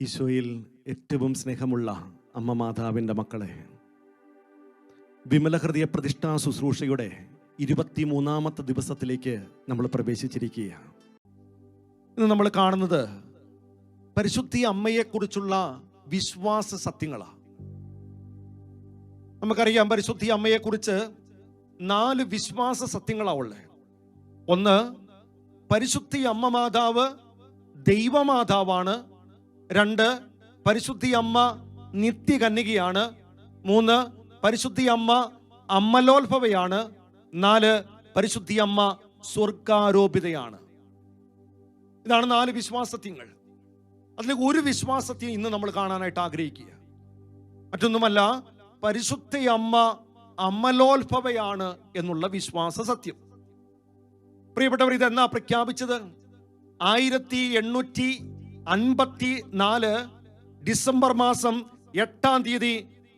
ഈശോയിൽ ഏറ്റവും സ്നേഹമുള്ള അമ്മ മാതാവിൻ്റെ മക്കളെ, വിമല ഹൃദയ പ്രതിഷ്ഠാ ശുശ്രൂഷയുടെ 23ാമത്തെ ദിവസത്തിലേക്ക് നമ്മൾ പ്രവേശിച്ചിരിക്കുകയാണ്. ഇന്ന് നമ്മൾ കാണുന്നത് പരിശുദ്ധി അമ്മയെക്കുറിച്ചുള്ള വിശ്വാസ സത്യങ്ങളാണ്. നമുക്കറിയാം, പരിശുദ്ധി അമ്മയെക്കുറിച്ച് 4 വിശ്വാസ സത്യങ്ങളാണ് ഉള്ളത്. ഒന്ന്, പരിശുദ്ധി അമ്മ മാതാവ് ദൈവമാതാവാണ്. 2, പരിശുദ്ധി അമ്മ നിത്യകന്യകയാണ്. 3, പരിശുദ്ധി അമ്മ അമലോത്ഭവയാണ്. 4, പരിശുദ്ധി അമ്മ സ്വർഗാരോപിതയാണ്. ഇതാണ് 4 വിശ്വാസത്യങ്ങൾ. അതിൽ ഒരു വിശ്വാസത്യം ഇന്ന് നമ്മൾ കാണാനായിട്ട് ആഗ്രഹിക്കുക. മറ്റൊന്നുമല്ല, പരിശുദ്ധി അമ്മ അമലോത്ഭവയാണ് എന്നുള്ള വിശ്വാസ സത്യം. പ്രിയപ്പെട്ടവർ, ഇതെന്നാ പ്രഖ്യാപിച്ചത്? 1854 ഡിസംബർ മാസം 8-ാം തീയതി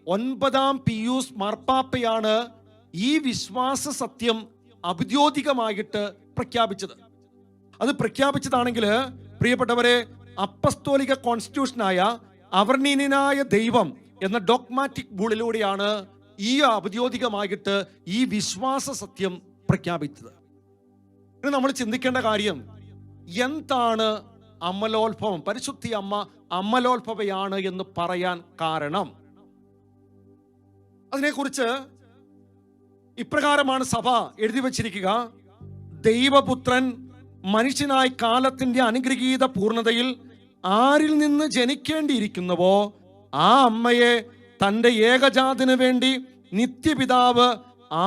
9-ാം പിയൂസ് മാർപ്പാപ്പയാണ് ഈ വിശ്വാസ സത്യം ഔദ്യോഗികമായിട്ട് പ്രഖ്യാപിച്ചത്. അത് പ്രഖ്യാപിച്ചതാണെങ്കിൽ, പ്രിയപ്പെട്ടവരെ, അപ്പസ്തോലിക കോൺസ്റ്റിറ്റ്യൂഷനായ അവർണീനായ ദൈവം എന്ന ഡോഗ്മാറ്റിക് ബുള്ളിലൂടെയാണ് ഈ ഔദ്യോഗികമായിട്ട് ഈ വിശ്വാസ സത്യം പ്രഖ്യാപിച്ചത്. ഇനി നമ്മൾ ചിന്തിക്കേണ്ട കാര്യം, എന്താണ് അമലോത്ഭവം? പരിശുദ്ധി അമ്മ അമലോത്ഭവയാണ് എന്ന് പറയാൻ കാരണം, അതിനെക്കുറിച്ച് ഇപ്രകാരമാണ് സഭ എഴുതി വച്ചിരിക്കുക. ദൈവപുത്രൻ മനുഷ്യനായി കാലത്തിന്റെ അനുഗ്രഹീത പൂർണ്ണതയിൽ ആരിൽ നിന്ന് ജനിക്കേണ്ടിയിരിക്കുന്നുവോ ആ അമ്മയെ തൻ്റെ ഏകജാതന് വേണ്ടി നിത്യപിതാവ്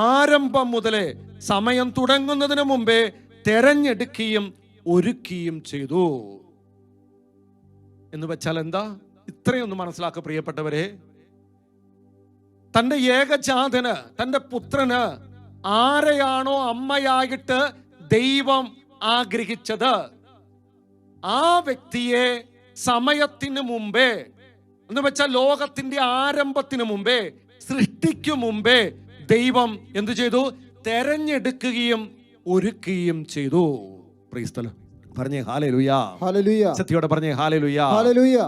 ആരംഭം മുതലേ സമയം തുടങ്ങുന്നതിന് മുമ്പേ തെരഞ്ഞെടുക്കുകയും ഒരുക്കുകയും ചെയ്തു. എന്ന് വെച്ചാൽ എന്താ? ഇത്രയൊന്ന് മനസ്സിലാക്കുക പ്രിയപ്പെട്ടവരെ. തൻ്റെ ഏകജാതന്, തൻ്റെ പുത്രന് ആരെയാണോ അമ്മയായിട്ട് ദൈവം ആഗ്രഹിച്ചത്, ആ വ്യക്തിയെ സമയത്തിന് മുമ്പേ, എന്ന് വെച്ചാൽ ലോകത്തിന്റെ ആരംഭത്തിന് മുമ്പേ, സൃഷ്ടിക്കു മുമ്പേ ദൈവം എന്തു ചെയ്തു? തെരഞ്ഞെടുക്കുകയും ഒരുക്കുകയും ചെയ്തു. പറഞ്ഞേ ഹല്ലേലൂയ. സത്യത്തോടെ പറഞ്ഞേ ഹല്ലേലൂയ.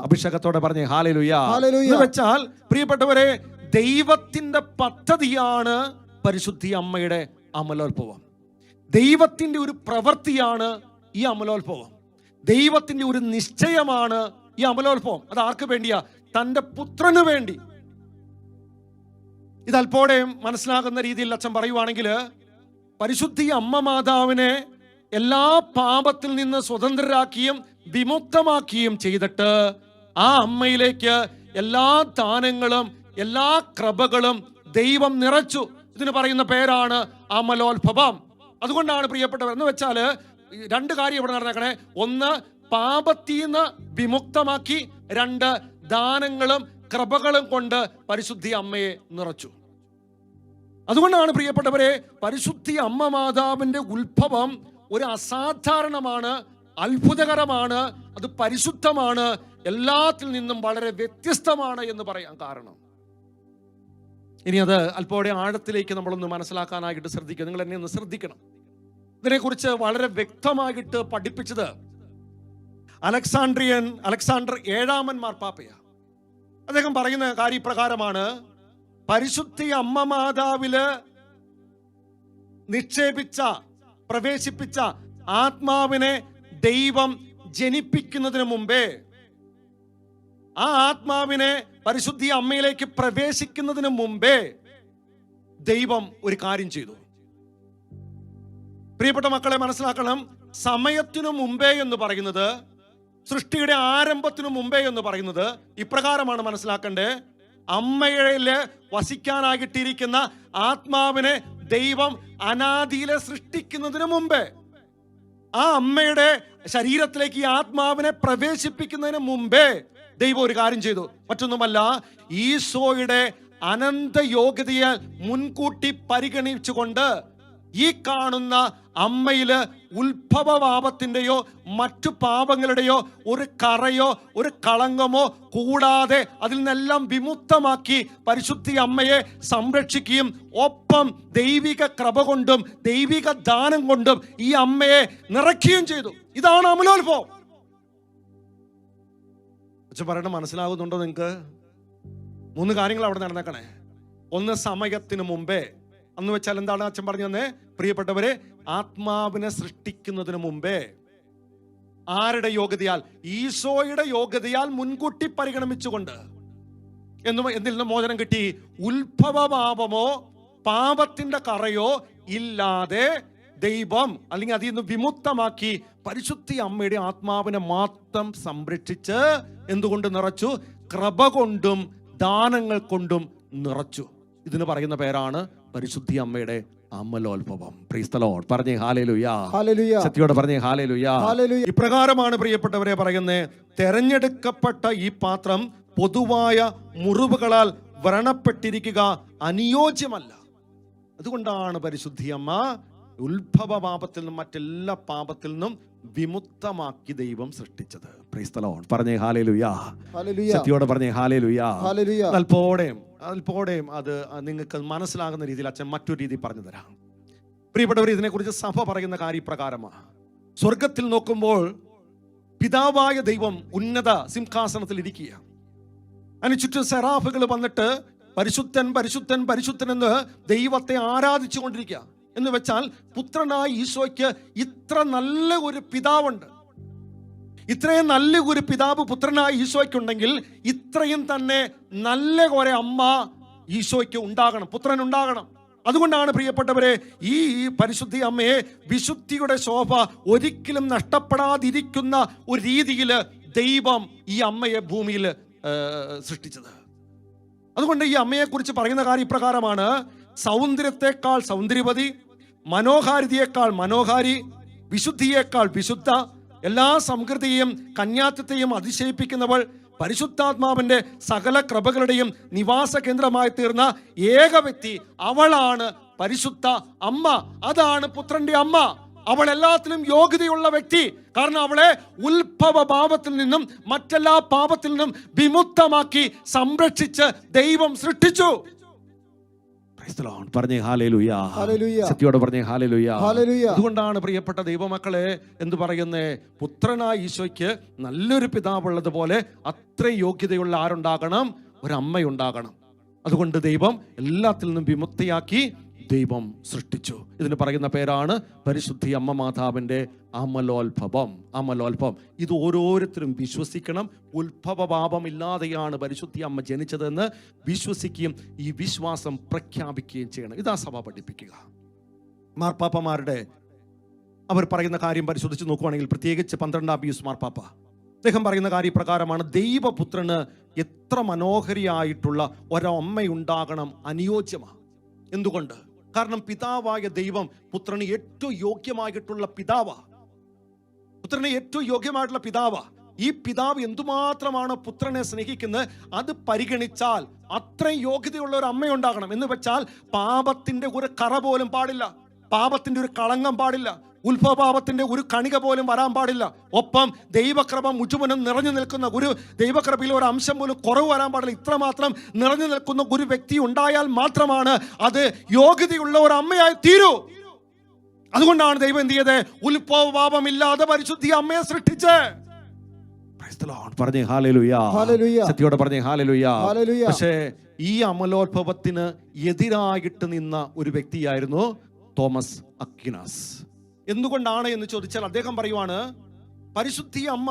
അഭിഷേകത്തോടെ പറഞ്ഞേ ഹല്ലേലൂയ. എന്ന് വെച്ചാൽ, പ്രിയപ്പെട്ടവരെ, ദൈവത്തിന്റെ പദ്ധതിയാണ് പരിശുദ്ധി അമ്മയുടെ അമലോത്ഭവം. ദൈവത്തിന്റെ ഒരു പ്രവൃത്തിയാണ് ഈ അമലോത്ഭവം. ദൈവത്തിന്റെ ഒരു നിശ്ചയമാണ് ഈ അമലോത്ഭവം. അത് ആർക്ക് വേണ്ടിയാ? തന്റെ പുത്രന് വേണ്ടി. ഇത് അല്പോടെ മനസ്സിലാകുന്ന രീതിയിൽ അച്ഛൻ പറയുവാണെങ്കിൽ, പരിശുദ്ധി അമ്മ മാതാവിനെ എല്ലാ പാപത്തിൽ നിന്ന് സ്വതന്ത്രരാക്കിയും വിമുക്തമാക്കിയും ചെയ്തിട്ട് ആ അമ്മയിലേക്ക് എല്ലാ ദാനങ്ങളും എല്ലാ കൃപകളും ദൈവം നിറച്ചു. ഇതിന് പറയുന്ന പേരാണ് അമലോത്ഭവം. അതുകൊണ്ടാണ് പ്രിയപ്പെട്ടവർ, എന്ന് വെച്ചാല് 2 കാര്യം ഇവിടെ നടന്നേക്കണേ. 1, പാപത്തിൽ നിന്ന് വിമുക്തമാക്കി. 2, ദാനങ്ങളും കൃപകളും കൊണ്ട് പരിശുദ്ധി അമ്മയെ നിറച്ചു. അതുകൊണ്ടാണ് പ്രിയപ്പെട്ടവരെ, പരിശുദ്ധി അമ്മ മാതാവിന്റെ ഉത്ഭവം ഒരു അസാധാരണമാണ്, അത്ഭുതകരമാണ്, അത് പരിശുദ്ധമാണ്, എല്ലാത്തിൽ നിന്നും വളരെ വ്യത്യസ്തമാണ് എന്ന് പറയാൻ കാരണം. ഇനി അത് അല്പോടെ ആഴത്തിലേക്ക് നമ്മളൊന്ന് മനസ്സിലാക്കാനായിട്ട് ശ്രദ്ധിക്കുക. നിങ്ങൾ എന്നെ ഒന്ന് ശ്രദ്ധിക്കണം. ഇതിനെക്കുറിച്ച് വളരെ വ്യക്തമായിട്ട് പഠിപ്പിച്ചത് അലക്സാണ്ടർ 7-ാമൻ മാർപ്പാപ്പയാ. അദ്ദേഹം പറയുന്ന കാര്യപ്രകാരമാണ്, പരിശുദ്ധി അമ്മ മാതാവില് പ്രവേശിപ്പിച്ച ആത്മാവിനെ ദൈവം ജനിപ്പിക്കുന്നതിന് മുമ്പേ, ആ ആത്മാവിനെ പരിശുദ്ധി അമ്മയിലേക്ക് പ്രവേശിക്കുന്നതിന് മുമ്പേ ദൈവം ഒരു കാര്യം ചെയ്തു. പ്രിയപ്പെട്ട മക്കളെ, മനസ്സിലാക്കണം, സമയത്തിനു മുമ്പേ എന്ന് പറയുന്നത്, സൃഷ്ടിയുടെ ആരംഭത്തിനു മുമ്പേ എന്ന് പറയുന്നത് ഇപ്രകാരമാണ് മനസ്സിലാക്കണ്ടേ. അമ്മയില് വസിക്കാനായിട്ടിരിക്കുന്ന ആത്മാവിനെ ദൈവം അനാദിയിലെ സൃഷ്ടിക്കുന്നതിന് മുമ്പേ, ആ അമ്മയുടെ ശരീരത്തിലേക്ക് ഈ ആത്മാവിനെ പ്രവേശിപ്പിക്കുന്നതിന് മുമ്പേ ദൈവം ഒരു കാര്യം ചെയ്തു. മറ്റൊന്നുമല്ല, ഈശോയുടെ അനന്ത യോഗ്യതയെ മുൻകൂട്ടി പരിഗണിച്ചുകൊണ്ട് ഈ കാണുന്ന അമ്മയില് ഉത്ഭവപാപത്തിന്റെയോ മറ്റു പാപങ്ങളുടെയോ ഒരു കറയോ ഒരു കളങ്കമോ കൂടാതെ അതിൽ നിന്നെല്ലാം വിമുക്തമാക്കി പരിശുദ്ധി അമ്മയെ സംരക്ഷിക്കുകയും ഒപ്പം ദൈവിക കൃപ കൊണ്ടും ദൈവിക ദാനം കൊണ്ടും ഈ അമ്മയെ നിറയ്ക്കുകയും ചെയ്തു. ഇതാണ് അമലോത്ഭവം. അച്ഛൻ പറയണ മനസ്സിലാകുന്നുണ്ടോ നിങ്ങൾക്ക്? 3 കാര്യങ്ങൾ അവിടെ നടന്നേക്കണേ. ഒന്ന്, സമയത്തിന് മുമ്പേ. എന്ന് വെച്ചാൽ എന്താണ് അച്ഛൻ പറഞ്ഞു തന്നെ? പ്രിയപ്പെട്ടവരെ, ആത്മാവിനെ സൃഷ്ടിക്കുന്നതിന് മുമ്പേ ആരുടെ യോഗ്യതയാൽ? ഈശോയുടെ യോഗ്യതയാൽ മുൻകൂട്ടി പരിഗണിച്ചുകൊണ്ട് എന്നിൽ നിന്ന് മോചനം കിട്ടി. ഉത്ഭവ പാപമോ പാപത്തിന്റെ കറയോ ഇല്ലാതെ ദൈവം അല്ലെങ്കിൽ അതിൽ നിന്ന് വിമുക്തമാക്കി പരിശുദ്ധി അമ്മയുടെ ആത്മാവിനെ മാത്രം സംരക്ഷിച്ച് എന്തുകൊണ്ട് നിറച്ചു? കൃപ കൊണ്ടും ദാനങ്ങൾ കൊണ്ടും നിറച്ചു. ഇതിന് പറയുന്ന പേരാണ് പരിശുദ്ധി അമ്മയുടെ അമലോത്ഭവം. Praise the Lord. പറഞ്ഞേ ഹല്ലേലൂയ. ശക്തിയോടെ പറഞ്ഞേ ഹല്ലേലൂയ. ഇപ്രകാരമാണ് പ്രിയപ്പെട്ടവരെ പറയുന്നത്, തെരഞ്ഞെടുക്കപ്പെട്ട ഈ പാത്രം പൊതുവായ മുറിവുകളാൽ വ്രണപ്പെട്ടിരിക്കുക അനുയോജ്യമല്ല. അതുകൊണ്ടാണ് പരിശുദ്ധി അമ്മ ഉത്ഭവ പാപത്തിൽ നിന്നും മറ്റെല്ലാ പാപത്തിൽ നിന്നും വിമുക്തമാക്കി ദൈവം സൃഷ്ടിച്ചത്. Price the Lord. പറഞ്ഞേ ഹല്ലേലൂയ. ശക്തിയോടെ പറഞ്ഞേ ഹല്ലേലൂയ. അല്പോടെയും അത് നിങ്ങൾക്ക് മനസ്സിലാകുന്ന രീതിയിൽ അച്ഛൻ മറ്റൊരു രീതി പറഞ്ഞു തരാം. പ്രിയപ്പെട്ടവർ, ഇതിനെക്കുറിച്ച് സഭ പറയുന്ന കാര്യപ്രകാരമാണ്. സ്വർഗത്തിൽ നോക്കുമ്പോൾ പിതാവായ ദൈവം ഉന്നത സിംഹാസനത്തിൽ ഇരിക്കുക. അതിന് ചുറ്റും സെറാഫുകൾ വന്നിട്ട് പരിശുദ്ധൻ പരിശുദ്ധൻ പരിശുദ്ധൻ എന്ന് ദൈവത്തെ ആരാധിച്ചു കൊണ്ടിരിക്കുക. എന്ന് വെച്ചാൽ പുത്രനായ ഈശോയ്ക്ക് ഇത്ര നല്ല ഒരു പിതാവുണ്ട്. ഇത്രയും നല്ല ഒരു പിതാവ് പുത്രനായ ഈശോയ്ക്കുണ്ടെങ്കിൽ ഇത്രയും തന്നെ നല്ല കുറെ അമ്മ ഈശോയ്ക്ക് ഉണ്ടാകണം, പുത്രൻ ഉണ്ടാകണം. അതുകൊണ്ടാണ് പ്രിയപ്പെട്ടവരെ ഈ പരിശുദ്ധി അമ്മയെ വിശുദ്ധിയുടെ ശോഭ ഒരിക്കലും നഷ്ടപ്പെടാതിരിക്കുന്ന ഒരു രീതിയിൽ ദൈവം ഈ അമ്മയെ ഭൂമിയിൽ സൃഷ്ടിച്ചത്. അതുകൊണ്ട് ഈ അമ്മയെക്കുറിച്ച് പറയുന്ന കാര്യം ഇപ്രകാരമാണ്: സൗന്ദര്യത്തെക്കാൾ സൗന്ദര്യവതി, മനോഹാരിതയേക്കാൾ മനോഹാരി, വിശുദ്ധിയേക്കാൾ വിശുദ്ധ, എല്ലാ സംകൃതിയെയും കന്യാത്വത്തെയും അതിശയിപ്പിക്കുന്നവൾ, പരിശുദ്ധാത്മാവിന്റെ സകല കൃപകളുടെയും നിവാസ കേന്ദ്രമായി തീർന്ന ഏക വ്യക്തി അവളാണ് പരിശുദ്ധ അമ്മ. അതാണ് പുത്രന്റെ അമ്മ. അവൾ എല്ലാത്തിലും യോഗ്യതയുള്ള വ്യക്തി. കാരണം അവളെ ഉത്ഭവ പാപത്തിൽ നിന്നും മറ്റെല്ലാ പാപത്തിൽ നിന്നും വിമുക്തമാക്കി സംരക്ഷിച്ച് ദൈവം സൃഷ്ടിച്ചു. പറഞ്ഞേ ഹല്ലേലൂയ. ശക്തിയോടെ പറഞ്ഞേ ഹല്ലേലൂയ. അതുകൊണ്ടാണ് പ്രിയപ്പെട്ട ദൈവമക്കളെ എന്ത് പറയുന്നേ, പുത്രനായ ഈശോയ്ക്ക് നല്ലൊരു പിതാവുള്ളത് പോലെ അത്ര യോഗ്യതയുള്ള ആരുണ്ടാകണം? ഒരമ്മയുണ്ടാകണം. അതുകൊണ്ട് ദൈവം എല്ലാത്തിൽ നിന്നും വിമുക്തിയാക്കി ദൈവം സൃഷ്ടിച്ചു. ഇതിന് പറയുന്ന പേരാണ് പരിശുദ്ധി അമ്മ മാതാവിന്റെ അമലോത്ഭവം. അമലോത്ഭവം ഇത് ഓരോരുത്തരും വിശ്വസിക്കണം. ഉത്ഭവ പാപമില്ലാതെയാണ് പരിശുദ്ധി അമ്മ ജനിച്ചതെന്ന് വിശ്വസിക്കുകയും ഈ വിശ്വാസം പ്രഖ്യാപിക്കുകയും ചെയ്യണം. ഇതാ സഭ പഠിപ്പിക്കുക. മാർപ്പാപ്പമാരുടെ അവർ പറയുന്ന കാര്യം പരിശോധിച്ച് നോക്കുവാണെങ്കിൽ, പ്രത്യേകിച്ച് 12ാം പിയൂസ് മാർപ്പാപ്പ അദ്ദേഹം പറയുന്ന കാര്യപ്രകാരമാണ്, ദൈവപുത്രന് എത്ര മനോഹരിയായിട്ടുള്ള ഒരമ്മയുണ്ടാകണം അനുയോജ്യമാണ്. എന്തുകൊണ്ട്? കാരണം പിതാവായ ദൈവം പുത്രന് ഏറ്റവും യോഗ്യമായിട്ടുള്ള പിതാവാ. പുത്രന് ഏറ്റവും യോഗ്യമായിട്ടുള്ള പിതാവാ. ഈ പിതാവ് എന്തുമാത്രമാണ് പുത്രനെ സ്നേഹിക്കുന്നത് അത് പരിഗണിച്ചാൽ അത്രയും യോഗ്യതയുള്ള ഒരു അമ്മയുണ്ടാകണം. എന്ന് വെച്ചാൽ പാപത്തിന്റെ ഒരു കറ പോലും പാടില്ല, പാപത്തിന്റെ ഒരു കളങ്കം പാടില്ല, ഉത്ഭവപാപത്തിന്റെ ഒരു കണിക പോലും വരാൻ പാടില്ല. ഒപ്പം ദൈവകൃപ മുഴുവനും നിറഞ്ഞു നിൽക്കുന്ന ഒരു ദൈവകൃപയിൽ ഒരു അംശം പോലും കുറവ് വരാൻ പാടില്ല. ഇത്രമാത്രം നിറഞ്ഞു നിൽക്കുന്ന ഒരു വ്യക്തി ഉണ്ടായാൽ മാത്രമാണ് അത് യോഗ്യതയുള്ള ഒരു അമ്മയായി തീരൂ. അതുകൊണ്ടാണ് ദൈവം എന്ത് ചെയ്തത്? ഉത്ഭവപാപമില്ലാതെ പരിശുദ്ധി അമ്മയെ സൃഷ്ടിച്ച്. പറഞ്ഞേ ഹല്ലേലൂയ. സത്യോടെ പറഞ്ഞേ ഹല്ലേലൂയ. പക്ഷേ ഈ അമലോത്ഭവത്തിന് എതിരായിട്ട് നിന്ന ഒരു വ്യക്തിയായിരുന്നു തോമസ് അക്വിനാസ്. എന്തുകൊണ്ടാണ് എന്ന് ചോദിച്ചാൽ അദ്ദേഹം പറയുവാണ്, പരിശുദ്ധി അമ്മ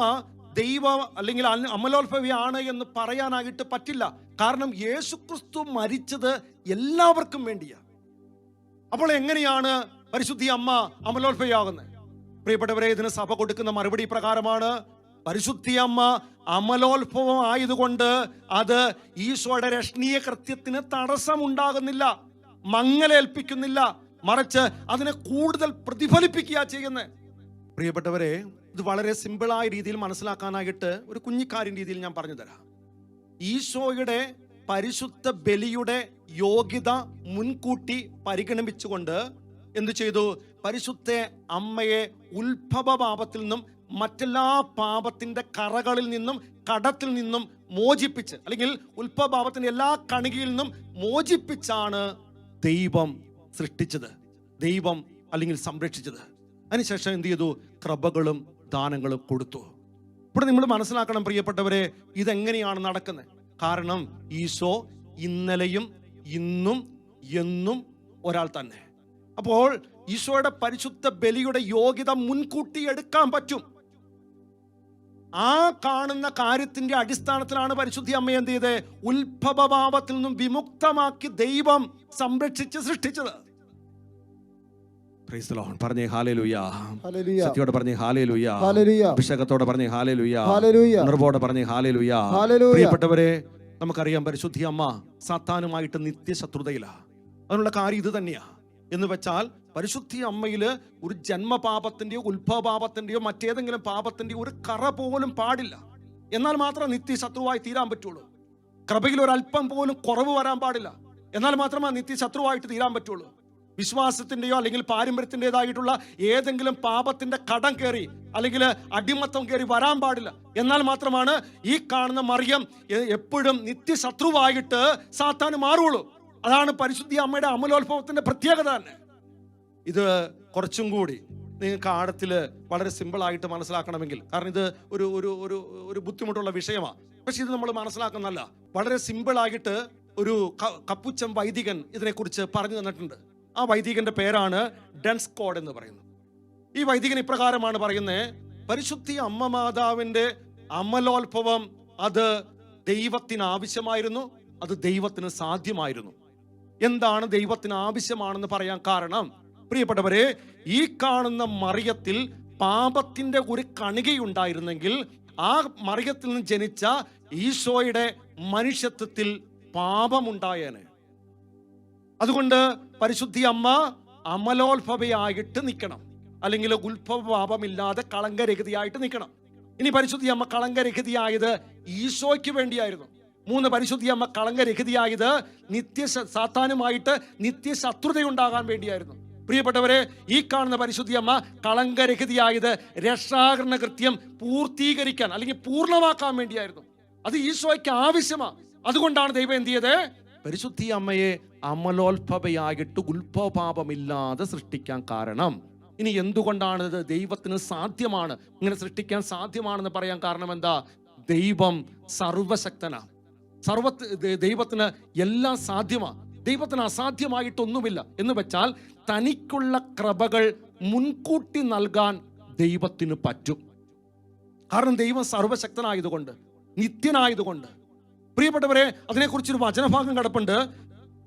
ദൈവ അല്ലെങ്കിൽ അമലോത്ഭവിയാണ് എന്ന് പറയാനായിട്ട് പറ്റില്ല. കാരണം യേശുക്രിസ്തു മരിച്ചത് എല്ലാവർക്കും വേണ്ടിയാണ്. അപ്പോൾ എങ്ങനെയാണ് പരിശുദ്ധി അമ്മ അമലോത്ഭവിയാകുന്നത്? പ്രിയപ്പെട്ടവരെ, ഇതിന് സഭ കൊടുക്കുന്ന മറുപടി പ്രകാരമാണ്, പരിശുദ്ധി അമ്മ അമലോത്ഭവം ആയതുകൊണ്ട് അത് ഈശോയുടെ രക്ഷണീയ കൃത്യത്തിന് തടസ്സമുണ്ടാകുന്നില്ല, മങ്ങലേൽപ്പിക്കുന്നില്ല, മറിച്ച് അതിനെ കൂടുതൽ പ്രതിഫലിപ്പിക്കുക ചെയ്യുന്നത്. പ്രിയപ്പെട്ടവരെ, ഇത് വളരെ സിമ്പിളായ രീതിയിൽ മനസ്സിലാക്കാനായിട്ട് ഒരു കുഞ്ഞിക്കാര്യം രീതിയിൽ ഞാൻ പറഞ്ഞു തരാം. ഈശോയുടെ പരിശുദ്ധ ബലിയുടെ യോഗ്യത മുൻകൂട്ടി പരിഗണിച്ചുകൊണ്ട് എന്തു ചെയ്തു? പരിശുദ്ധ അമ്മയെ ഉത്ഭവ പാപത്തിൽ നിന്നും മറ്റെല്ലാ പാപത്തിന്റെ കറകളിൽ നിന്നും കടത്തിൽ നിന്നും മോചിപ്പിച്ച്, അല്ലെങ്കിൽ ഉത്ഭവ പാപത്തിന്റെ എല്ലാ കണികയിൽ നിന്നും മോചിപ്പിച്ചാണ് ദൈവം സൃഷ്ടിച്ചത്, ദൈവം അല്ലെങ്കിൽ സംരക്ഷിച്ചത്. അതിനുശേഷം എന്ത് ചെയ്തു? കൃപകളും ദാനങ്ങളും കൊടുത്തു. ഇവിടെ നിങ്ങൾ മനസ്സിലാക്കണം പ്രിയപ്പെട്ടവരെ, ഇതെങ്ങനെയാണ് നടക്കുന്നത്. കാരണം ഈശോ ഇന്നലെയും ഇന്നും എന്നും ഒരാൾ തന്നെ. അപ്പോൾ ഈശോയുടെ പരിശുദ്ധ ബലിയുടെ യോഗ്യത മുൻകൂട്ടി എടുക്കാൻ പറ്റും. ആ കാണുന്ന കാര്യത്തിന്റെ അടിസ്ഥാനത്തിലാണ് പരിശുദ്ധി അമ്മ എന്ത് ചെയ്ത് ഉത്ഭവഭാവത്തിൽ നിന്നും വിമുക്തമാക്കി ദൈവം സംരക്ഷിച്ച് സൃഷ്ടിച്ചത്. പറഞ്ഞേ ഹല്ലേലൂയ. സത്യോടെ പറഞ്ഞേ ഹല്ലേലൂയ. അഭിഷേകത്തോടെ പറഞ്ഞേ ഹല്ലേലൂയ. ഉണർവോടെ പറഞ്ഞേ ഹല്ലേലൂയ. പ്രിയപ്പെട്ടവരെ, നമുക്കറിയാം പരിശുദ്ധി അമ്മ സാത്താനുമായിട്ട് നിത്യശത്രുതയിലാ. അതിനുള്ള കാര്യം ഇത് തന്നെയാ. എന്ന് വെച്ചാൽ പരിശുദ്ധി അമ്മയില് ഒരു ജന്മപാപത്തിന്റെയോ ഉത്ഭവപാപത്തിന്റെയോ മറ്റേതെങ്കിലും പാപത്തിന്റെയോ ഒരു കറ പോലും പാടില്ല. എന്നാൽ മാത്രമേ നിത്യശത്രുവായി തീരാൻ പറ്റുള്ളൂ. കൃപയിൽ ഒരല്പം പോലും കുറവ് വരാൻ പാടില്ല. എന്നാൽ മാത്രമേ നിത്യശത്രുവായിട്ട് തീരാൻ പറ്റുള്ളൂ. വിശ്വാസത്തിന്റെയോ അല്ലെങ്കിൽ പാരമ്പര്യത്തിൻ്റെതായിട്ടുള്ള ഏതെങ്കിലും പാപത്തിന്റെ കടം കയറി അല്ലെങ്കിൽ അടിമത്തം കയറി വരാൻ പാടില്ല. എന്നാൽ മാത്രമാണ് ഈ കാണുന്ന മറിയം എപ്പോഴും നിത്യശത്രുവായിട്ട് സാത്താന് മാറുള്ളൂ. അതാണ് പരിശുദ്ധി അമ്മയുടെ അമലോത്ഭവത്തിന്റെ പ്രത്യേകത തന്നെ. ഇത് കുറച്ചും കൂടി നിങ്ങൾക്ക് ആഴത്തിൽ വളരെ സിമ്പിളായിട്ട് മനസ്സിലാക്കണമെങ്കിൽ, കാരണം ഇത് ഒരു ഒരു ഒരു ഒരു ബുദ്ധിമുട്ടുള്ള വിഷയമാണ്. പക്ഷെ ഇത് നമ്മൾ മനസ്സിലാക്കുന്നല്ല. വളരെ സിമ്പിളായിട്ട് ഒരു കപ്പുച്ചൻ വൈദികൻ ഇതിനെക്കുറിച്ച് പറഞ്ഞു തന്നിട്ടുണ്ട്. ആ വൈദികന്റെ പേരാണ് ഡെൻസ്കോഡ് എന്ന് പറയുന്നത്. ഈ വൈദികൻ ഇപ്രകാരമാണ് പറയുന്നത്: പരിശുദ്ധി അമ്മ മാതാവിന്റെ അമലോത്ഭവം അത് ദൈവത്തിന് ആവശ്യമായിരുന്നു, അത് ദൈവത്തിന് സാധ്യമായിരുന്നു. എന്താണ് ദൈവത്തിന് ആവശ്യമാണെന്ന് പറയാൻ കാരണം, പ്രിയപ്പെട്ടവരെ, ഈ കാണുന്ന മറിയത്തിൽ പാപത്തിന്റെ ഒരു കണികയുണ്ടായിരുന്നെങ്കിൽ ആ മറിയത്തിൽ നിന്ന് ജനിച്ച ഈശോയുടെ മനുഷ്യത്വത്തിൽ പാപമുണ്ടായേനെ. അതുകൊണ്ട് പരിശുദ്ധി അമ്മ അമലോത്ഭവയായിട്ട് നിൽക്കണം, അല്ലെങ്കിൽ ഉത്ഭവപാപമില്ലാതെ കളങ്കരഹിതയായിട്ട് നിൽക്കണം. ഇനി പരിശുദ്ധി അമ്മ കളങ്കരഹിതയായത് ഈശോയ്ക്ക് വേണ്ടിയായിരുന്നു. 3, പരിശുദ്ധി അമ്മ കളങ്കരഹിതയായത് സാത്താനുമായിട്ട് നിത്യശത്രുതയുണ്ടാകാൻ വേണ്ടിയായിരുന്നു. പ്രിയപ്പെട്ടവരെ, ഈ കാണുന്ന പരിശുദ്ധി അമ്മ കളങ്കരഹിതയായത് രക്ഷാകരണ കൃത്യം പൂർത്തീകരിക്കാൻ അല്ലെങ്കിൽ പൂർണ്ണമാക്കാൻ വേണ്ടിയായിരുന്നു. അത് ഈശോയ്ക്ക് ആവശ്യമാണ്. അതുകൊണ്ടാണ് ദൈവം എന്ത് ചെയ്തത്? പരിശുദ്ധി അമ്മയെ അമലോത്ഭവയായിട്ട് ഉത്ഭവപാപമില്ലാതെ സൃഷ്ടിക്കാൻ കാരണം. ഇനി എന്തുകൊണ്ടാണ് ഇത് ദൈവത്തിന് സാധ്യമാണ്, ഇങ്ങനെ സൃഷ്ടിക്കാൻ സാധ്യമാണെന്ന് പറയാൻ കാരണം എന്താ? ദൈവം സർവശക്തനാണ്. ദൈവത്തിന് എല്ലാം സാധ്യമാണ്. ദൈവത്തിന് അസാധ്യമായിട്ടൊന്നുമില്ല. എന്ന് വെച്ചാൽ തനിക്കുള്ള കൃപകൾ മുൻകൂട്ടി നൽകാൻ ദൈവത്തിന് പറ്റും. കാരണം ദൈവം സർവശക്തനായതുകൊണ്ട്, നിത്യനായതുകൊണ്ട്. പ്രിയപ്പെട്ടവരെ, അതിനെക്കുറിച്ചൊരു വചനഭാഗം കിടപ്പുണ്ട്.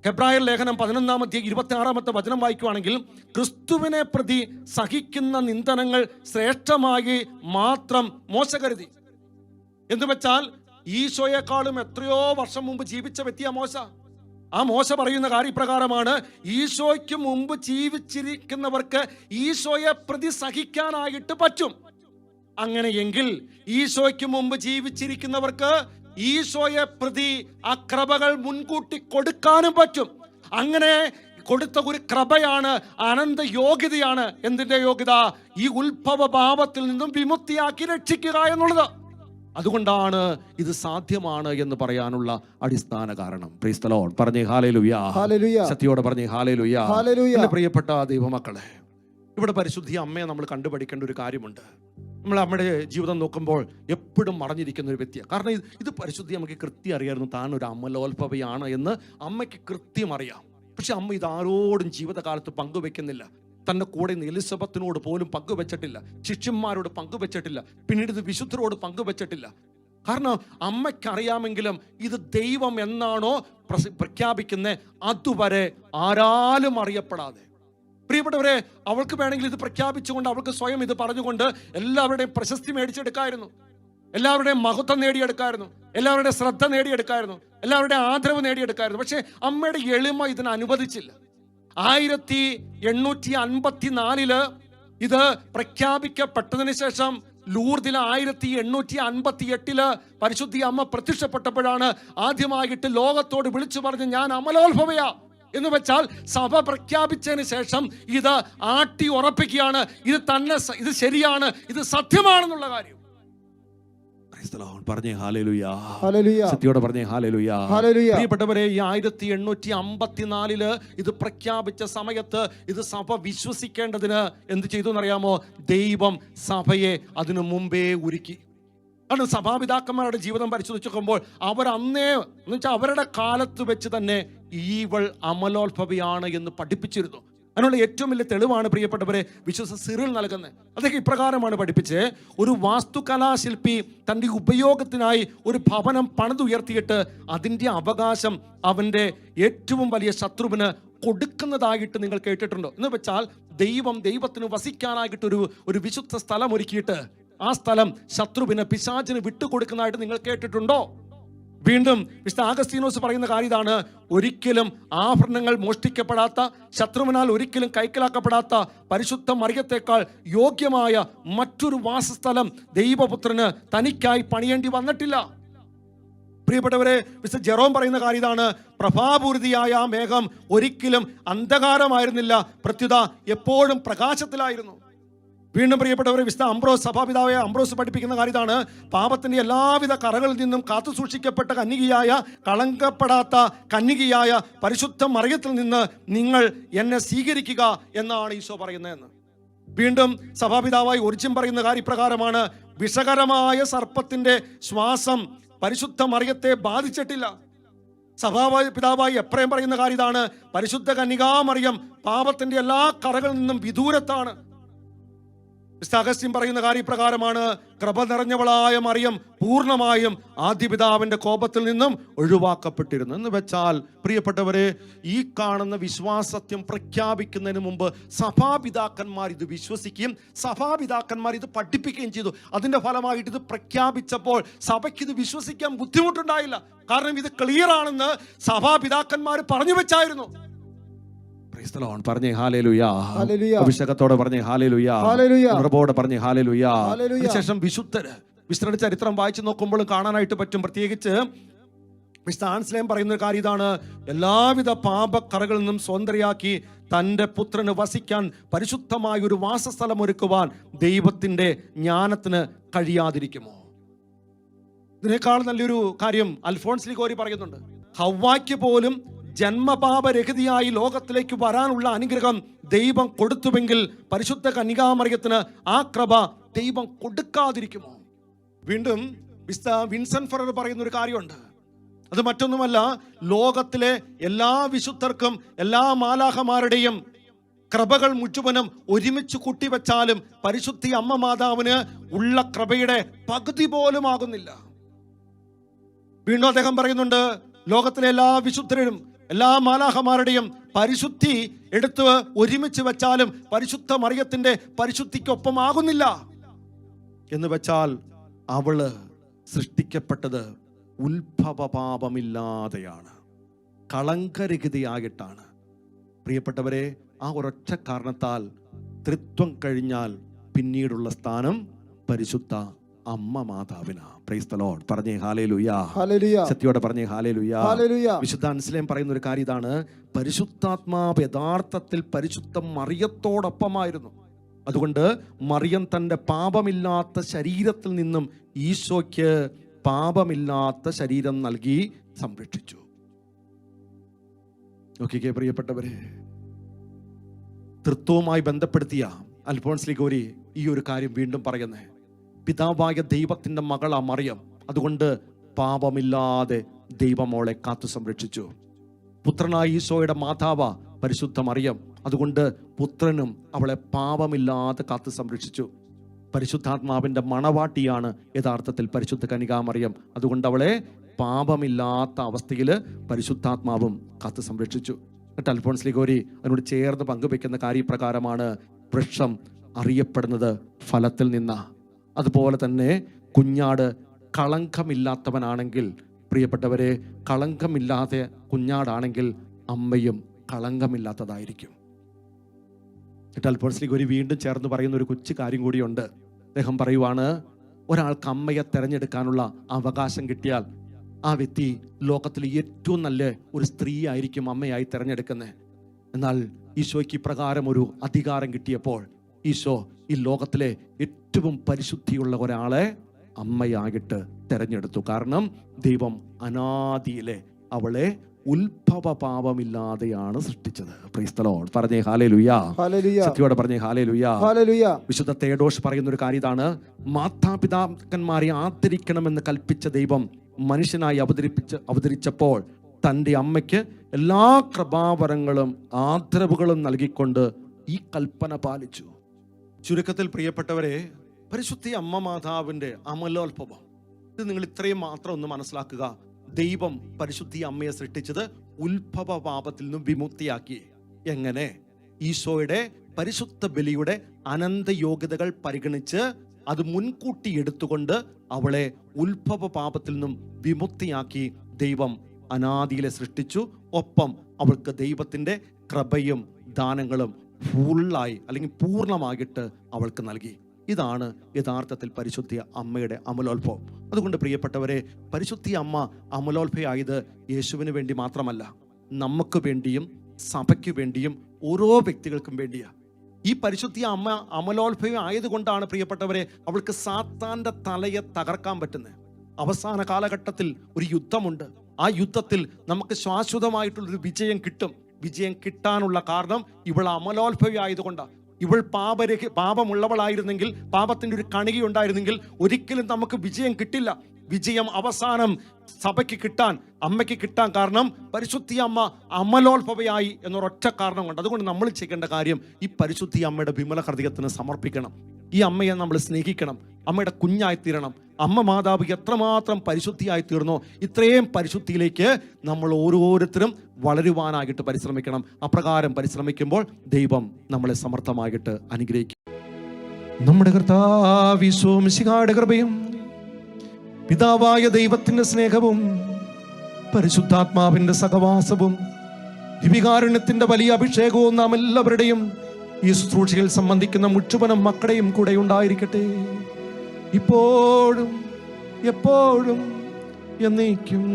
ഹെബ്രായർ ലേഖനം 11-26 വചനം വായിക്കുവാണെങ്കിൽ, ക്രിസ്തുവിനെ പ്രതി സഹിക്കുന്ന നിന്ദനങ്ങൾ ശ്രേഷ്ഠമായി മാത്രം മോശ കരുതി. എന്ന് വെച്ചാൽ ഈശോയെക്കാളും എത്രയോ വർഷം മുമ്പ് ജീവിച്ച വ്യക്തിയാ മോശ. ആ മോശ പറയുന്ന കാര്യപ്രകാരമാണ്, ഈശോയ്ക്ക് മുമ്പ് ജീവിച്ചിരിക്കുന്നവർക്ക് ഈശോയെ പ്രതി സഹിക്കാനായിട്ട് പറ്റും. അങ്ങനെയെങ്കിൽ ഈശോയ്ക്ക് മുമ്പ് ജീവിച്ചിരിക്കുന്നവർക്ക് ഈശോയെ പ്രതി ആ കൃപകൾ മുൻകൂട്ടി കൊടുക്കാനും പറ്റും. അങ്ങനെ കൊടുത്ത ഒരു കൃപയാണ്, അനന്ത യോഗ്യതയാണ്. എന്തിന്റെ യോഗ്യത? ഈ ഉത്ഭവഭാവത്തിൽ നിന്നും വിമുക്തിയാക്കി രക്ഷിക്കുക എന്നുള്ളത്. അതുകൊണ്ടാണ് ഇത് സാധ്യമാണ് എന്ന് പറയാനുള്ള അടിസ്ഥാന കാരണം. Price the Lord. പറഞ്ഞേ ഹല്ലേലൂയ. സത്യോടെ പറഞ്ഞേ ഹല്ലേലൂയ. എൻ്റെ പ്രിയപ്പെട്ട ദൈവമക്കളെ, ഇവിടെ പരിശുദ്ധി അമ്മയെ നമ്മൾ കണ്ടുപഠിക്കേണ്ട ഒരു കാര്യമുണ്ട്. നമ്മൾ നമ്മുടെ ജീവിതം നോക്കുമ്പോൾ എപ്പോഴും മറഞ്ഞിരിക്കുന്ന ഒരു വ്യക്തിയാണ്. കാരണം ഇത് പരിശുദ്ധി അമ്മയ്ക്ക് കൃത്യം അറിയായിരുന്നു താൻ ഒരു അമലോത്ഭവയാണ് എന്ന് അമ്മയ്ക്ക് കൃത്യം അറിയാം. പക്ഷെ അമ്മ ഇതാരോടും ജീവിതകാലത്ത് പങ്കുവെക്കുന്നില്ല. തൻ്റെ കൂടെ എലിസബത്തിനോട് പോലും പങ്കുവെച്ചിട്ടില്ല, ശിഷ്യന്മാരോട് പങ്കുവെച്ചിട്ടില്ല, പിന്നീട് ഇത് വിശുദ്ധരോട് പങ്കുവെച്ചിട്ടില്ല. കാരണം അമ്മയ്ക്കറിയാമെങ്കിലും ഇത് ദൈവം എന്നാണോ പ്രഖ്യാപിക്കുന്നത് അതുവരെ ആരാലും അറിയപ്പെടാതെ. പ്രിയപ്പെട്ടവരെ, അവൾക്ക് വേണമെങ്കിൽ ഇത് പ്രഖ്യാപിച്ചുകൊണ്ട് അവൾക്ക് സ്വയം ഇത് പറഞ്ഞുകൊണ്ട് എല്ലാവരുടെയും പ്രശസ്തി മേടിച്ചെടുക്കായിരുന്നു, എല്ലാവരുടെയും മഹത്വം നേടിയെടുക്കായിരുന്നു, എല്ലാവരുടെയും ശ്രദ്ധ നേടിയെടുക്കായിരുന്നു, എല്ലാവരുടെയും ആദരവ് നേടിയെടുക്കായിരുന്നു. പക്ഷെ അമ്മയുടെ എളിമ ഇതിന് അനുവദിച്ചില്ല. 1854 ഇത് പ്രഖ്യാപിക്കപ്പെട്ടതിന് ശേഷം ലൂർദിൽ 1858 പരിശുദ്ധി അമ്മ പ്രത്യക്ഷപ്പെട്ടപ്പോഴാണ് ആദ്യമായിട്ട് ലോകത്തോട് വിളിച്ചു പറഞ്ഞ് ഞാൻ അമലോത്ഭവയാ എന്ന് വെച്ചാൽ സഭ പ്രഖ്യാപിച്ചതിന് ശേഷം ഇത് ആട്ടി ഉറപ്പിക്കുകയാണ്, ഇത് ശരിയാണ്, ഇത് സത്യമാണെന്നുള്ള കാര്യം. പറഞ്ഞേ ഹല്ലേലൂയ. സത്യോടെ പറഞ്ഞേ ഹല്ലേലൂയ. പ്രിയപ്പെട്ടവരെ, ഈ 1854 ഇത് പ്രഖ്യാപിച്ച സമയത്ത് ഇത് സഭ വിശ്വസിക്കേണ്ടതിന് എന്ത് ചെയ്തു എന്നറിയാമോ? ദൈവം സഭയെ അതിനു മുമ്പേ ഒരുക്കി. കാരണം സഭാപിതാക്കന്മാരുടെ ജീവിതം പരിശോധിച്ച് നോക്കുമ്പോൾ അവർ അന്നേ എന്ന് വെച്ചാൽ അവരുടെ കാലത്ത് വെച്ച് തന്നെ ഈവൾ അമലോത്ഭവിയാണ് എന്ന് പഠിപ്പിച്ചിരുന്നു. അതിനുള്ള ഏറ്റവും വലിയ തെളിവാണ് പ്രിയപ്പെട്ടവരെ വിശ്വസ സിറിൽ നൽകുന്നത്. അദ്ദേഹം ഇപ്രകാരമാണ് പഠിപ്പിച്ച്, ഒരു വാസ്തുകലാശില്പി തൻ്റെ ഉപയോഗത്തിനായി ഒരു ഭവനം പണിതുയർത്തിയിട്ട് അതിൻ്റെ അവകാശം അവൻ്റെ ഏറ്റവും വലിയ ശത്രുവിന് കൊടുക്കുന്നതായിട്ട് നിങ്ങൾ കേട്ടിട്ടുണ്ടോ? എന്ന് വെച്ചാൽ ദൈവത്തിന് വസിക്കാനായിട്ട് ഒരു വിശുദ്ധ സ്ഥലം ഒരുക്കിയിട്ട് ആ സ്ഥലം ശത്രുവിന്, പിശാചിന് വിട്ടുകൊടുക്കുന്നതായിട്ട് നിങ്ങൾ കേട്ടിട്ടുണ്ടോ? വീണ്ടും വിശുദ്ധ ആഗസ്തീനോസ് പറയുന്ന കാര്യം ഇതാണ്: ഒരിക്കലും ആഭരണങ്ങൾ മോഷ്ടിക്കപ്പെടാത്ത, ശത്രുവിനാൽ ഒരിക്കലും കൈക്കലാക്കപ്പെടാത്ത പരിശുദ്ധ മറിയത്തേക്കാൾ യോഗ്യമായ മറ്റൊരു വാസസ്ഥലം ദൈവപുത്രന് തനിക്കായി പണിയേണ്ടി വന്നിട്ടില്ല. പ്രിയപ്പെട്ടവരെ, വിശുദ്ധ ജെറോം പറയുന്ന കാര്യം ഇതാണ്: പ്രഭാപൂരിതയായ ആ മേഘം ഒരിക്കലും അന്ധകാരമായിരുന്നില്ല, പ്രത്യുത എപ്പോഴും പ്രകാശത്തിലായിരുന്നു. വീണ്ടും പ്രിയപ്പെട്ടവരെ, വിശുദ്ധ അംബ്രോസ്, സഭാപിതാവായ അംബ്രോസ് പഠിപ്പിക്കുന്ന കാര്യം ഇതാണ്: പാപത്തിന്റെ എല്ലാവിധ കറകളിൽ നിന്നും കാത്തു സൂക്ഷിക്കപ്പെട്ട കന്യകയായ, കളങ്കപ്പെടാത്ത കന്യകയായ പരിശുദ്ധ മറിയത്തിൽ നിന്ന് നിങ്ങൾ എന്നെ സ്വീകരിക്കുക എന്നാണ് ഈശോ പറയുന്നതെന്ന്. വീണ്ടും സഭാപിതാവായി ഒരിച്ചും പറയുന്ന കാര്യപ്രകാരമാണ്: വിഷകരമായ സർപ്പത്തിന്റെ ശ്വാസം പരിശുദ്ധ മറിയത്തെ ബാധിച്ചിട്ടില്ല. സഭാപിതാവായി എപ്രേം പറയുന്ന കാര്യം ഇതാണ്: പരിശുദ്ധ കന്യകാമറിയം പാപത്തിന്റെ എല്ലാ കറകളിൽ നിന്നും വിദൂരത്താണ്. വിശുദ്ധ അഗസ്ത്യൻ പറയുന്ന കാര്യപ്രകാരമാണ്: കൃപ നിറഞ്ഞവളായ മറിയം പൂർണ്ണമായും ആദ്യപിതാവിന്റെ കോപത്തിൽ നിന്നും ഒഴിവാക്കപ്പെട്ടിരുന്നു. എന്ന് വെച്ചാൽ പ്രിയപ്പെട്ടവരെ, ഈ കാണുന്ന വിശ്വാസത്യം പ്രഖ്യാപിക്കുന്നതിന് മുമ്പ് സഭാപിതാക്കന്മാർ ഇത് വിശ്വസിക്കുകയും സഭാപിതാക്കന്മാർ ഇത് പഠിപ്പിക്കുകയും ചെയ്തു. അതിന്റെ ഫലമായിട്ട് ഇത് പ്രഖ്യാപിച്ചപ്പോൾ സഭയ്ക്ക് ഇത് വിശ്വസിക്കാൻ ബുദ്ധിമുട്ടുണ്ടായില്ല. കാരണം ഇത് ക്ലിയർ ആണെന്ന് സഭാപിതാക്കന്മാർ പറഞ്ഞു വെച്ചായിരുന്നു. പറഞ്ഞേ ഹല്ലേലൂയ. അഭിഷേകത്തോടെ പറഞ്ഞേ ഹല്ലേലൂയ. ഉറപ്പോടെ പറഞ്ഞേ ഹല്ലേലൂയ. അതിനുശേഷം വിശുദ്ധരുടെ ചരിത്രം വായിച്ചു നോക്കുമ്പോൾ കാണാനായിട്ട് പറ്റും. പ്രത്യേകിച്ച് വിശുദ്ധ ആൻസ്ലേം പറയുന്ന കാര്യം ഇതാണ്: എല്ലാവിധ പാപക്കറകളിൽ നിന്നും സ്വതന്ത്രയാക്കി തൻ്റെ പുത്രന് വസിക്കാൻ പരിശുദ്ധമായ ഒരു വാസസ്ഥലം ഒരുക്കുവാൻ ദൈവത്തിന്റെ ജ്ഞാനത്തിന് കഴിയാതിരിക്കുമോ? ഇതിനേക്കാൾ നല്ലൊരു കാര്യം അൽഫോൺസ് ലിഗോരി പറയുന്നുണ്ട്. ഹവ്വായ്ക്ക് പോലും ജന്മപാപരഹിതയായി ലോകത്തിലേക്ക് വരാനുള്ള അനുഗ്രഹം ദൈവം കൊടുത്തുവെങ്കിൽ പരിശുദ്ധ കന്യകാമറിയത്തിന് ആ കൃപ ദൈവം കൊടുക്കാതിരിക്കുമോ? വീണ്ടും വിൻസെന്റ് ഫെറർ പറയുന്ന ഒരു കാര്യമുണ്ട്. അത് മറ്റൊന്നുമല്ല, ലോകത്തിലെ എല്ലാ വിശുദ്ധർക്കും എല്ലാ മാലാഖമാരുടെയും കൃപകൾ മുഴുവനും ഒരുമിച്ച് കൂട്ടിവെച്ചാലും പരിശുദ്ധി അമ്മ മാതാവിന് ഉള്ള കൃപയുടെ പകുതി പോലും ആകുന്നില്ല. വീണ്ടും അദ്ദേഹം പറയുന്നുണ്ട്: ലോകത്തിലെ എല്ലാ വിശുദ്ധരും എല്ലാ മാലാഖമാരുടെയും പരിശുദ്ധി എടുത്ത് ഒരുമിച്ച് വെച്ചാലും പരിശുദ്ധ മറിയത്തിന്റെ പരിശുദ്ധിക്കൊപ്പമാകുന്നില്ല. എന്ന് വെച്ചാൽ അവള് സൃഷ്ടിക്കപ്പെട്ടത് ഉത്ഭവപാപമില്ലാതെയാണ്, കളങ്കരഹിതയായിട്ടാണ്. പ്രിയപ്പെട്ടവരെ, ആ ഒരൊറ്റ കാരണത്താൽ ത്രിത്വം കഴിഞ്ഞാൽ പിന്നീടുള്ള സ്ഥാനം പരിശുദ്ധ അമ്മ മാതാവിനാ. Praise the Lord. പറഞ്ഞേ ഹല്ലേലൂയ. സത്യോടെ പറഞ്ഞേ ഹല്ലേലൂയ. വിശുദ്ധ അൻസ്ലേം പറയുന്ന ഒരു കാര്യം ഇതാണ്: പരിശുദ്ധാത്മാവ് യഥാർത്ഥത്തിൽ പരിശുദ്ധ മറിയത്തോടൊപ്പമായിരുന്നു. അതുകൊണ്ട് മറിയം തൻ്റെ പാപമില്ലാത്ത ശരീരത്തിൽ നിന്നും ഈശോയ്ക്ക് പാപമില്ലാത്ത ശരീരം നൽകി സംരക്ഷിച്ചു. നോക്കിക്കേ പ്രിയപ്പെട്ടവരെ, തൃത്വവുമായി ബന്ധപ്പെടുത്തിയ അൽഫോൺസ് ലിഗോരി ഈ ഒരു കാര്യം വീണ്ടും പറയുന്നേ: പിതാവായ ദൈവത്തിന്റെ മകളാ മറിയം, അതുകൊണ്ട് പാപമില്ലാതെ ദൈവമോളെ കാത്തു സംരക്ഷിച്ചു. പുത്രനായ ഈശോയുടെ മാതാവ പരിശുദ്ധ മറിയം, അതുകൊണ്ട് പുത്രനും അവളെ പാപമില്ലാതെ കാത്തു സംരക്ഷിച്ചു. പരിശുദ്ധാത്മാവിന്റെ മണവാട്ടിയാണ് യഥാർത്ഥത്തിൽ പരിശുദ്ധ കന്യകാമറിയം, അതുകൊണ്ട് അവളെ പാപമില്ലാത്ത അവസ്ഥയിൽ പരിശുദ്ധാത്മാവും കാത്തു സംരക്ഷിച്ചു. എന്നിട്ട് അൽഫോൺസ് ലിഗോരി അതിനോട് ചേർന്ന് പങ്കുവെക്കുന്ന കാര്യപ്രകാരമാണ്: വൃക്ഷം അറിയപ്പെടുന്നത് ഫലത്തിൽ നിന്നാ. അതുപോലെ തന്നെ കുഞ്ഞാട് കളങ്കമില്ലാത്തവനാണെങ്കിൽ, പ്രിയപ്പെട്ടവരെ, കളങ്കമില്ലാതെ കുഞ്ഞാടാണെങ്കിൽ അമ്മയും കളങ്കമില്ലാത്തതായിരിക്കും. എന്നിട്ട് അൽഫോൺസ് ലിഗോരി വീണ്ടും ചേർന്ന് പറയുന്ന ഒരു കൊച്ചു കാര്യം കൂടിയുണ്ട്. അദ്ദേഹം പറയുവാണ്: ഒരാൾക്ക് അമ്മയെ തെരഞ്ഞെടുക്കാനുള്ള അവകാശം കിട്ടിയാൽ ആ വ്യക്തി ലോകത്തിലെ ഏറ്റവും നല്ല ഒരു സ്ത്രീ ആയിരിക്കും അമ്മയായി തിരഞ്ഞെടുക്കുന്നത്. എന്നാൽ ഈശോയ്ക്ക് ഇപ്രകാരം ഒരു അധികാരം കിട്ടിയപ്പോൾ ഈശോ ഈ ലോകത്തിലെ ഏറ്റവും പരിശുദ്ധിയുള്ള ഒരാളെ അമ്മയായിട്ട് തെരഞ്ഞെടുത്തു. കാരണം ദൈവം അനാദിയിലെ അവളെ ഉത്ഭവ പാപമില്ലാതെയാണ് സൃഷ്ടിച്ചത്. Price the Lord. പറഞ്ഞേ ഹല്ലേലൂയ. ശക്തിയോടെ പറഞ്ഞേ ഹല്ലേലൂയ. വിശുദ്ധ തേഡോസ് പറയുന്ന ഒരു കാര്യം ഇതാണ്: മാതാപിതാക്കന്മാരെ ആദരിക്കണമെന്ന് കൽപ്പിച്ച ദൈവം മനുഷ്യനായി അവതരിച്ചപ്പോൾ തൻ്റെ അമ്മയ്ക്ക് എല്ലാ കൃപാവരങ്ങളും ആദരവുകളും നൽകിക്കൊണ്ട് ഈ കൽപ്പന പാലിച്ചു. ചുരുക്കത്തിൽ പ്രിയപ്പെട്ടവരെ, പരിശുദ്ധ അമ്മ മാതാവിന്റെ അമലോത്ഭവം, ഇത് നിങ്ങൾ ഇത്രയും മാത്രം ഒന്ന് മനസ്സിലാക്കുക. ദൈവം പരിശുദ്ധ അമ്മയെ സൃഷ്ടിച്ചത് ഉത്ഭവ പാപത്തിൽ നിന്നും വിമുക്തിയാക്കി. എങ്ങനെ? ഈശോയുടെ പരിശുദ്ധ ബലിയുടെ അനന്ത യോഗ്യതകൾ പരിഗണിച്ച് അത് മുൻകൂട്ടി എടുത്തുകൊണ്ട് അവളെ ഉത്ഭവ പാപത്തിൽ നിന്നും വിമുക്തിയാക്കി ദൈവം അനാദിയിലെ സൃഷ്ടിച്ചു. ഒപ്പം അവൾക്ക് ദൈവത്തിന്റെ കൃപയും ദാനങ്ങളും ഫുള്ളായി അല്ലെങ്കിൽ പൂർണ്ണമായിട്ട് അവൾക്ക് നൽകി. ഇതാണ് യഥാർത്ഥത്തിൽ പരിശുദ്ധ അമ്മയുടെ അമലോത്ഭവം. അതുകൊണ്ട് പ്രിയപ്പെട്ടവരെ, പരിശുദ്ധ അമ്മ അമലോത്ഭവമായത് യേശുവിന് വേണ്ടി മാത്രമല്ല, നമുക്ക് വേണ്ടിയും സഭയ്ക്ക് വേണ്ടിയും ഓരോ വ്യക്തികൾക്കും വേണ്ടിയാണ്. ഈ പരിശുദ്ധ അമ്മ അമലോത്ഭവം ആയതുകൊണ്ടാണ് പ്രിയപ്പെട്ടവരെ അവൾക്ക് സാത്താന്റെ തലയെ തകർക്കാൻ പറ്റുന്നത്. അവസാന കാലഘട്ടത്തിൽ ഒരു യുദ്ധമുണ്ട്. ആ യുദ്ധത്തിൽ നമുക്ക് ശാശ്വതമായിട്ടുള്ളൊരു വിജയം കിട്ടും. വിജയം കിട്ടാനുള്ള കാരണം ഇവൾ അമലോത്ഭവി ആയതുകൊണ്ടാണ്. ഇവൾ പാപമുള്ളവളായിരുന്നെങ്കിൽ, പാപത്തിന്റെ ഒരു കണിക ഉണ്ടായിരുന്നെങ്കിൽ ഒരിക്കലും നമുക്ക് വിജയം കിട്ടില്ല. വിജയം അവസാനം സഭയ്ക്ക് കിട്ടാൻ, അമ്മയ്ക്ക് കിട്ടാൻ കാരണം പരിശുദ്ധി അമ്മ അമലോത്ഭവയായി എന്നൊരൊറ്റ കാരണം കൊണ്ട്. അതുകൊണ്ട് നമ്മൾ ചെയ്യേണ്ട കാര്യം ഈ പരിശുദ്ധി അമ്മയുടെ വിമല ഹൃദയത്തിന് സമർപ്പിക്കണം. ഈ അമ്മയെ നമ്മൾ സ്നേഹിക്കണം, അമ്മയുടെ കുഞ്ഞായിത്തീരണം. അമ്മ മാതാവ് എത്രമാത്രം പരിശുദ്ധിയായി തീർന്നോ ഇത്രയും പരിശുദ്ധിയിലേക്ക് നമ്മൾ ഓരോരുത്തരും വളരുവാനായിട്ട് പരിശ്രമിക്കണം. അപ്രകാരം പരിശ്രമിക്കുമ്പോൾ ദൈവം നമ്മളെ സമർത്ഥമായിട്ട് അനുഗ്രഹിക്കും. നമ്മുടെ കർത്താവ് യേശു മിശിഹായുടെ കൃപയും പിതാവായ ദൈവത്തിന്റെ സ്നേഹവും പരിശുദ്ധാത്മാവിന്റെ സഹവാസവും ദിവികാരുണ്യത്തിന്റെ വലിയ അഭിഷേകവും നാം എല്ലാവരുടെയും ഈ ശുശ്രൂഷയിൽ സംബന്ധിക്കുന്ന മുഴുവനും മക്കളുടെയും കൂടെ ഉണ്ടായിരിക്കട്ടെ, ഇപ്പോഴും എപ്പോഴും എന്നേക്കും.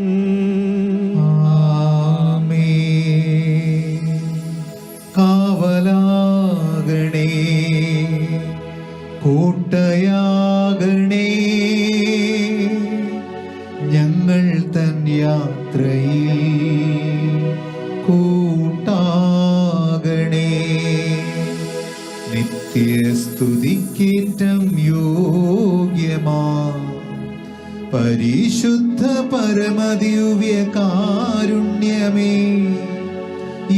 കാവലാകണേ, കൂട്ടയാകണേ, ഞങ്ങൾ തൻ യാത്രയിൽ കൂട്ടാകണേ. നിത്യസ്തുതിക്കേറ്റം യോഗ്യമാ പരിശുദ്ധ പരമദിവ്യ കാരുണ്യമേ,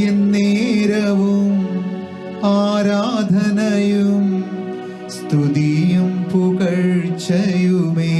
എന്നേരവും ആരാധനയും സ്തുതിയും പുകഴ്ചയുമേ.